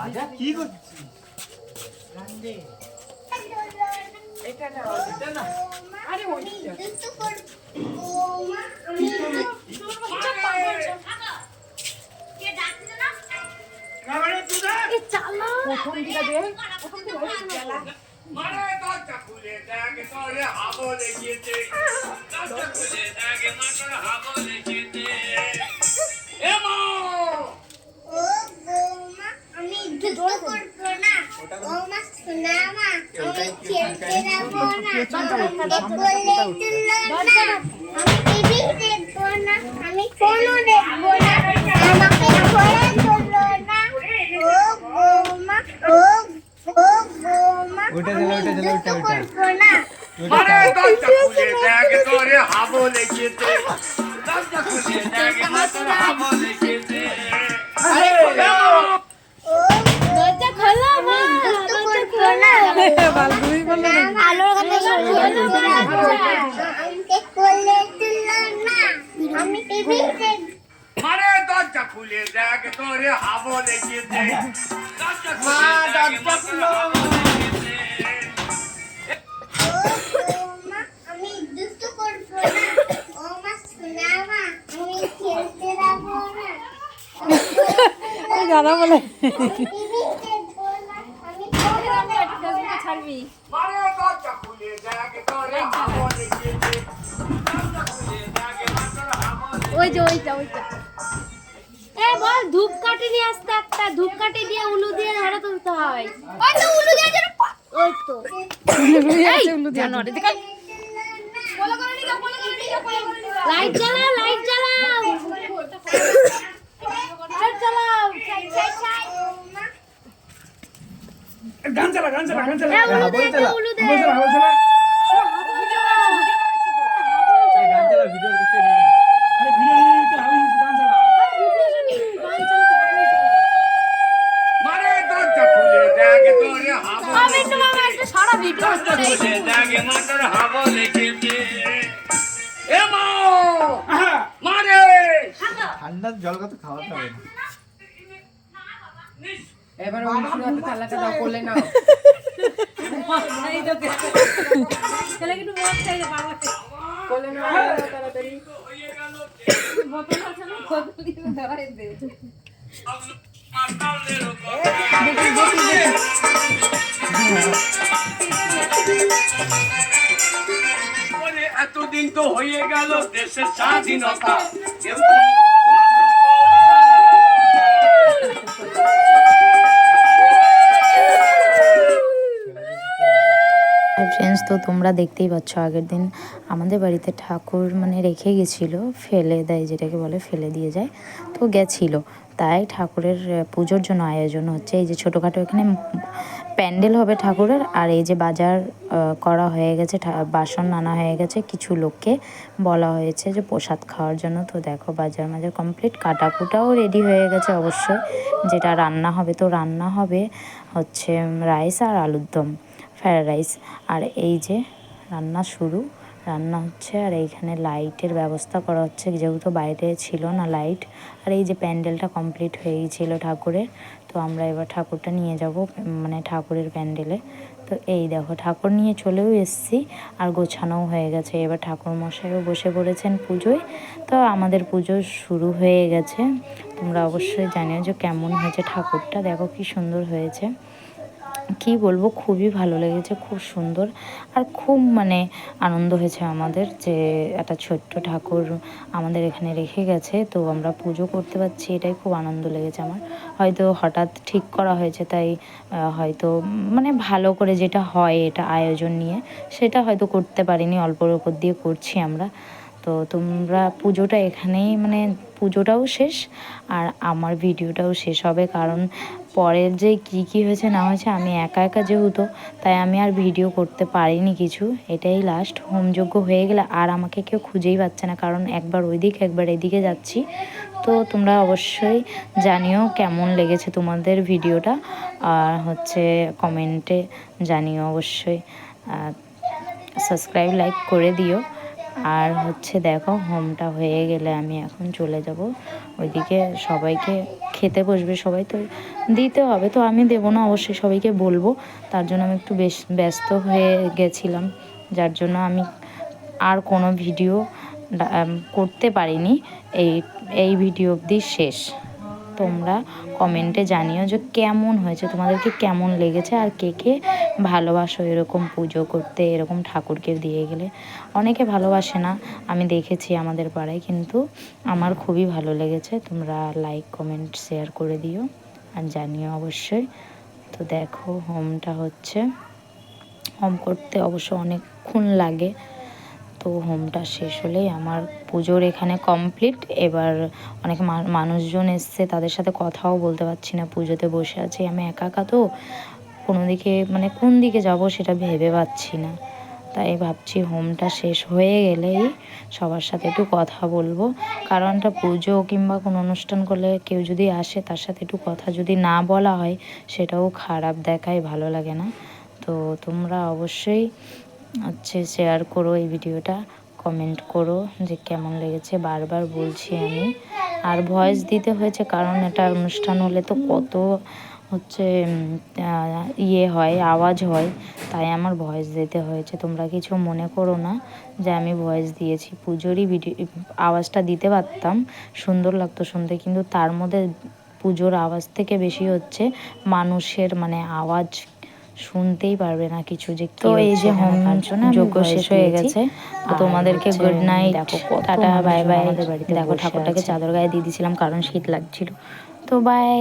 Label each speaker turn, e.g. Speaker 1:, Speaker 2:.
Speaker 1: আজা কি করছিস? গান্ডে এটা না এটা না আরে ওইটা দুটো কর ও মা আমি তোর বাচ্চা পাগল ছাগা কে ডাকছিস না কাবারে তুই দা এ চালা প্রথম দিকে দে প্রথম দিকে হচ্ছে না চালা মারে দরজা খুলে দেখ তোরে হাবো লেগেছে দরজা খুলে দেখ মাটার হাবো লেগেছে এ মা ও বৌমা আমি দুটো করব না ও মা শোনা মা আমি খেলতে যাব না বলে দরজা আমি টিভি দেখব না আমি ফোনও দেখব না আমাকে ঘরে তোলো না ও বৌমা ও বৌমা ওটা না আরে দরজা খুলে দেখ তোরে হাবো লেগেছে দরজা খুলে দেখ মাটার হাবো লেগেছে আরে দরজা খোলো মা দরজা খোলো বালগুই বললো আলোর কথা খোলো আমাকে কোলে তুলো না আমি টিভি দেখ আরে দরজা খুলে দেখ তোরে হাবো লেগেছে দরজা খুলে দেখ দরজা খুলো ও মা আমি দুষ্ট করব না ও মা শোনা মা আমি খেলতে যাব না
Speaker 2: গানা বলে
Speaker 1: ছাড়বি মারে দরজা খুলে দেখ তোরে হাবো লেগেছে দরজা খুলে দেখ মাটার হাবো
Speaker 2: ওই যে ওইটা এ বল ধূপকাঠি নিয়ে আসতে একটা ধূপকাঠি দিয়ে উলু দিয়ে ধরে তুলতে হয় ওই তো উলু দিয়ে যেন ওই তো এই জানোরে দেখ বলা করে নি লাইট জ্বালাও লাইট জ্বালাও লাইট জ্বালাও
Speaker 3: গান চালা
Speaker 2: উলু দে
Speaker 3: গান চালা ভিডিও করতে নেই আরে ভিডিও নিতে হবে গান চালা
Speaker 1: মারে দরজা খুলে দেখ তোরে হাবো
Speaker 2: আমি তো মামা একটা সারা ভিডিও
Speaker 1: খুলে দেখ মাটার হাবো লেগেছে এ মা মারে
Speaker 3: ঠান্ডা জল কত খাওয়াতে হবে না
Speaker 1: এবার অনুশীলন খেলাটা দাও কোলে নাও
Speaker 2: এই তো ছেলে কিন্তু মত চাই বাবা
Speaker 1: কোলে নাও তাড়াতাড়ি
Speaker 2: বোতল আছে না বোতল দিয়ে ধরাই দে
Speaker 1: এতদিন তো হয়ে গেল দেশের স্বাধীনতা
Speaker 4: ফ্রেন্ডস, তো তোমরা দেখতেই পাচ্ছ আগের দিন আমাদের বাড়িতে ঠাকুর মানে রেখে গেছিলো, ফেলে দেয় যেটাকে বলে, ফেলে দিয়ে যায়, তো গেছিলো, তাই ঠাকুরের পুজোর জন্য আয়োজন হচ্ছে। এই যে ছোটোখাটো এখানে প্যান্ডেল হবে ঠাকুরের, আর এই যে বাজার করা হয়ে গেছে, বাসন আনা হয়ে গেছে, কিছু লোককে বলা হয়েছে যে প্রসাদ খাওয়ার জন্য। তো দেখো বাজার মাজার কমপ্লিট, কাটাকুটাও রেডি হয়ে গেছে অবশ্যই। যেটা রান্না হবে, তো রান্না হবে হচ্ছে রাইস আর আলুর দম, ফ্রায়েড রাইস। আর এই যে রান্না হচ্ছে, আর এইখানে লাইটের ব্যবস্থা করা হচ্ছে, যেহেতু বাইরে ছিল না লাইট। আর এই যে প্যান্ডেলটা কমপ্লিট হয়ে গিয়েছিলো ঠাকুরের, তো আমরা এবার ঠাকুরটা নিয়ে যাব মানে ঠাকুরের প্যান্ডেলে। তো এই দেখো ঠাকুর নিয়ে চলেও এসেছি, আর গোছানোও হয়ে গেছে। এবার ঠাকুর মশাইও বসে পড়েছেন পুজোয়। তো আমাদের পুজো শুরু হয়ে গেছে। তোমরা অবশ্যই জানিও যে কেমন হয়েছে ঠাকুরটা, দেখো কি সুন্দর হয়েছে। কি বলবো, খুবই ভালো লেগেছে, খুব সুন্দর, আর খুব মানে আনন্দ হয়েছে আমাদের যে একটা ছোট্ট ঠাকুর আমাদের এখানে রেখে গেছে, তো আমরা পুজো করতে পারছি, এটাই খুব আনন্দ লেগেছে আমার। হয়তো হঠাৎ ঠিক করা হয়েছে, তাই হয়তো মানে ভালো করে যেটা হয় এটা আয়োজন নিয়ে, সেটা হয়তো করতে পারিনি, অল্পর ওপর দিয়ে করছি আমরা। তো তোমরা পুজোটা এখানেই মানে পুজোটাও শেষ, আর আমার ভিডিওটাও শেষ হবে, কারণ পরের যে কি হয়েছে না হয়েছে আমি একা যেহেতু, তাই আমি আর ভিডিও করতে পারিনি কিছু। এটাই লাস্ট, হোমযজ্ঞ হয়ে গেলে আর আমাকে কেউ খুঁজেই পাচ্ছে না, কারণ একবার ওইদিকে একবার এদিকে যাচ্ছি। তো তোমরা অবশ্যই জানিও কেমন লেগেছে তোমাদের ভিডিওটা, আর হচ্ছে কমেন্টে জানিও অবশ্যই, সাবস্ক্রাইব লাইক করে দিও। আর হচ্ছে দেখো হোমটা হয়ে গেলে আমি এখন চলে যাব ওইদিকে, সবাইকে খেতে বসবে সবাই, তো দিতে হবে, তো আমি দেবো না, অবশ্যই সবাইকে বলবো। তার জন্য আমি একটু ব্যস্ত হয়ে গেছিলাম, যার জন্য আমি আর কোনো ভিডিও করতে পারিনি। এই ভিডিও অবধি শেষ। তোমরা কমেন্টে জানিও যে কেমন হয়েছে, তোমাদেরকে কেমন লেগেছে, আর কে কে ভালোবাসো এরকম পুজো করতে, এরকম ঠাকুরকে দিয়ে গেলে। অনেকে ভালোবাসে না, আমি দেখেছি আমাদের পাড়ায়, কিন্তু আমার খুবই ভালো লেগেছে। তোমরা লাইক কমেন্ট শেয়ার করে দিও আর জানিও অবশ্যই। তো দেখো হোমটা হচ্ছে, হোম করতে অবশ্য অনেকক্ষণ লাগে। তো হোমটা শেষ হলেই আমার পুজোর এখানে কমপ্লিট। এবার অনেক মানুষজন এসছে, তাদের সাথে কথাও বলতে পারছি না, পুজোতে বসে আছি আমি একা একা, তো কোনো দিকে মানে কোন দিকে যাব সেটা ভেবে পাচ্ছি না। তাই ভাবছি হোমটা শেষ হয়ে গেলেই সবার সাথে একটু কথা বলবো, কারণ একটা পুজো কিংবা কোনো অনুষ্ঠান করলে কেউ যদি আসে তার সাথে একটু কথা যদি না বলা হয় সেটাও খারাপ দেখায়, ভালো লাগে না। তো তোমরা অবশ্যই শেয়ার করো এই ভিডিওটা, কমেন্ট করো যে কেমন লেগেছে, বারবার বলছি আমি। আর ভয়েস দিতে হয়েছে কারণ এটা অনুষ্ঠান হলে তো কত হয়, আওয়াজ হয়, তাই আমার ভয়েস দিতে হয়েছে। তোমরা কিছু মনে করো না যে আমি ভয়েস দিয়েছি, পুজোরই আওয়াজটা দিতে পারতাম, সুন্দর লাগতো শুনতে, কিন্তু তার মধ্যে পুজোর আওয়াজ থেকে বেশি মানুষের আওয়াজ শুনতেই পারবে না কিছু, যে তো এই যে হোম যজ্ঞ শেষ হয়ে গেছে। তো তোমাদেরকে good night, tata, bye bye. দেখো ঠাকুরটাকে চাদর গায়ে দিয়ে দিয়েছিলাম কারণ শীত লাগছিল। তো বাই।